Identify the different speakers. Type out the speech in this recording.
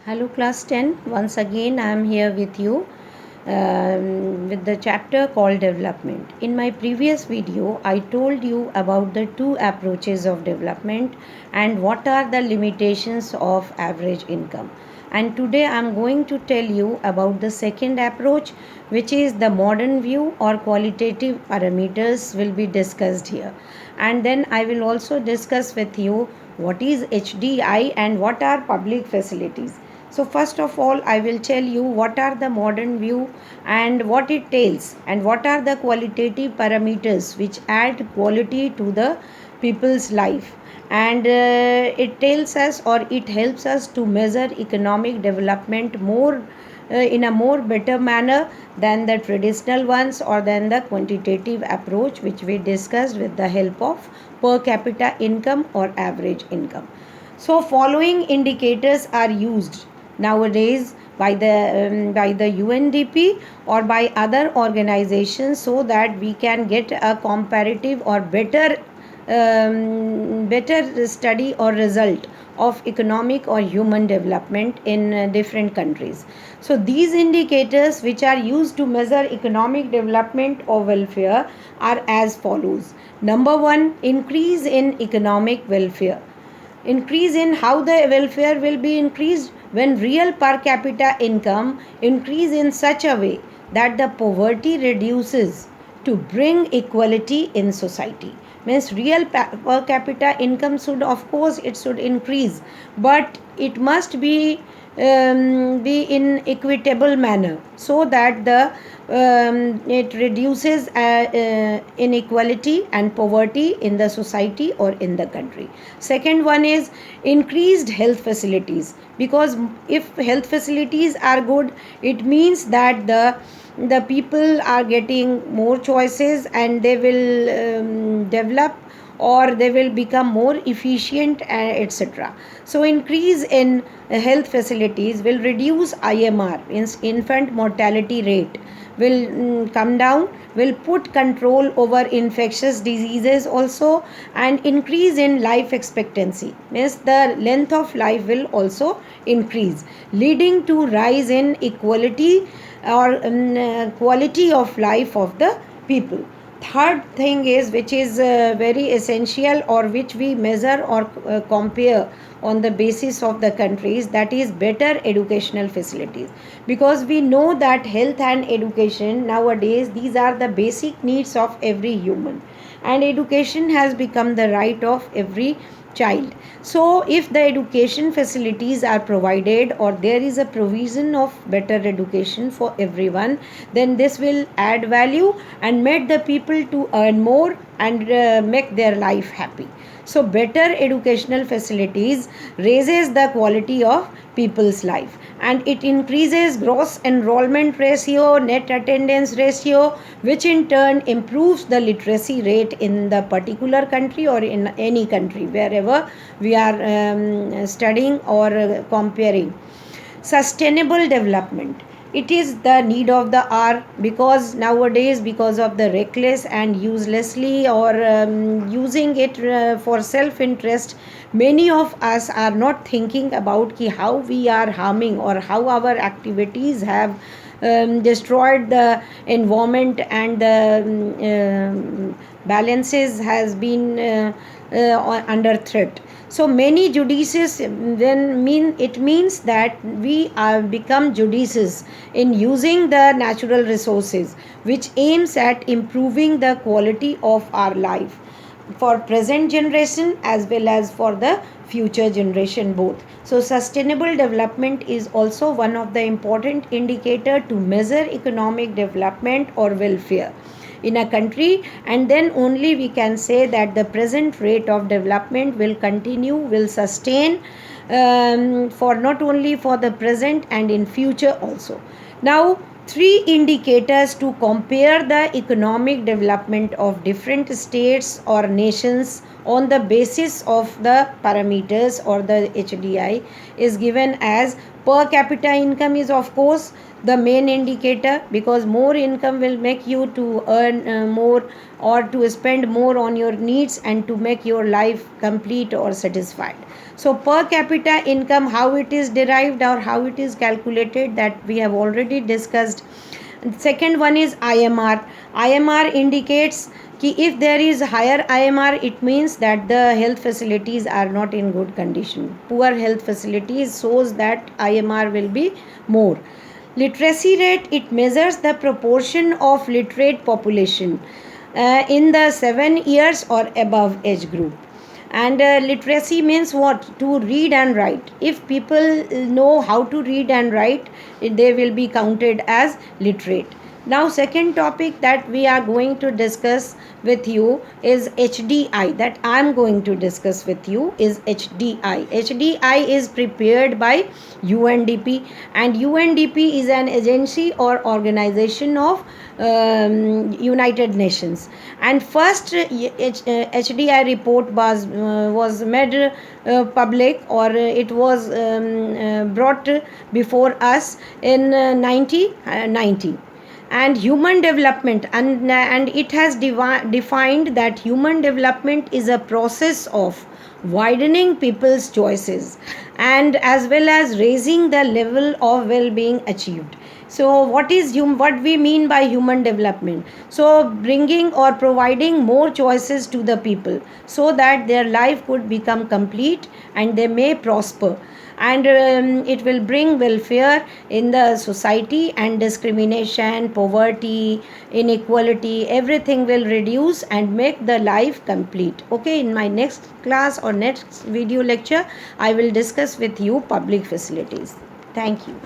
Speaker 1: Hello class 10, once again I am here with you with the chapter called development. In my previous video I told you about the two approaches of development and what are the limitations of average income. And today I am going to tell you about the second approach, which is the modern view or qualitative parameters will be discussed here. And then I will also discuss with you what is HDI and what are public facilities. So first of all, I will tell you what are the modern view and what it tells, and what are the qualitative parameters which add quality to the people's life. And it tells us, or it helps us to measure economic development more in a more better manner than the traditional ones or than the quantitative approach which we discussed with the help of per capita income or average income. So following indicators are used nowadays by the UNDP or by other organizations, so that we can get a comparative or better study or result of economic or human development in different countries. So these indicators which are used to measure economic development or welfare are as follows. Number 1, increase in economic welfare. Increase in how the welfare will be increased when real per capita income increase in such a way that the poverty reduces to bring equality in society. Means real per capita income should, of course, it should increase, but it must be in equitable manner, so that the it reduces inequality and poverty in the society or in the country. Second one is increased health facilities, because if health facilities are good, it means that the people are getting more choices and they will develop, or they will become more efficient, etc. So increase in health facilities will reduce IMR, means infant mortality rate will come down, will put control over infectious diseases also, and increase in life expectancy, means the length of life will also increase, leading to rise in equality or quality of life of the people. Third thing is, which is very essential, or which we measure or compare on the basis of the countries, that is better educational facilities, because we know that health and education nowadays, these are the basic needs of every human, and education has become the right of every child. So if the education facilities are provided, or there is a provision of better education for everyone, then this will add value and make the people to earn more and make their life happy. So better educational facilities raises the quality of people's life, and it increases gross enrollment ratio, net attendance ratio, which in turn improves the literacy rate in the particular country or in any country wherever we are studying or comparing. Sustainable development, it is the need of the hour, because nowadays, because of the reckless and uselessly or using it for self interest, many of us are not thinking about how we are harming or how our activities have destroyed the environment, and the balances has been under threat. So many judicious, then it means that we are become judicious in using the natural resources, which aims at improving the quality of our life for present generation as well as for the future generation both. So sustainable development is also one of the important indicator to measure economic development or welfare in a country, and then only we can say that the present rate of development will continue, will sustain for not only for the present and in future also. Now, three indicators to compare the economic development of different states or nations on the basis of the parameters or the HDI is given as per capita income is, of course, the main indicator, because more income will make you to earn more or to spend more on your needs and to make your life complete or satisfied. So per capita income, how it is derived or how it is calculated, that we have already discussed. Second one is IMR. IMR indicates कि if there is higher IMR, it means that the health facilities are not in good condition. Poor health facilities shows that IMR will be more. Literacy rate, it measures the proportion of literate population in the 7 years or above age group. And literacy means what? To read and write. If people know how to read and write, they will be counted as literate. Now second topic that we are going to discuss with you is HDI. That I am going to discuss with you is HDI. HDI is prepared by UNDP, and UNDP is an agency or organization of United Nations. And first HDI report was made public, or it was brought before us in 1990. And human development, and it has defined that human development is a process of widening people's choices and as well as raising the level of well-being achieved. So what we mean by human development? So bringing or providing more choices to the people so that their life could become complete and they may prosper, and it will bring welfare in the society, and discrimination, poverty, inequality, everything will reduce and make the life complete. Okay, in my next class or next video lecture, I will discuss with you public facilities. Thank you.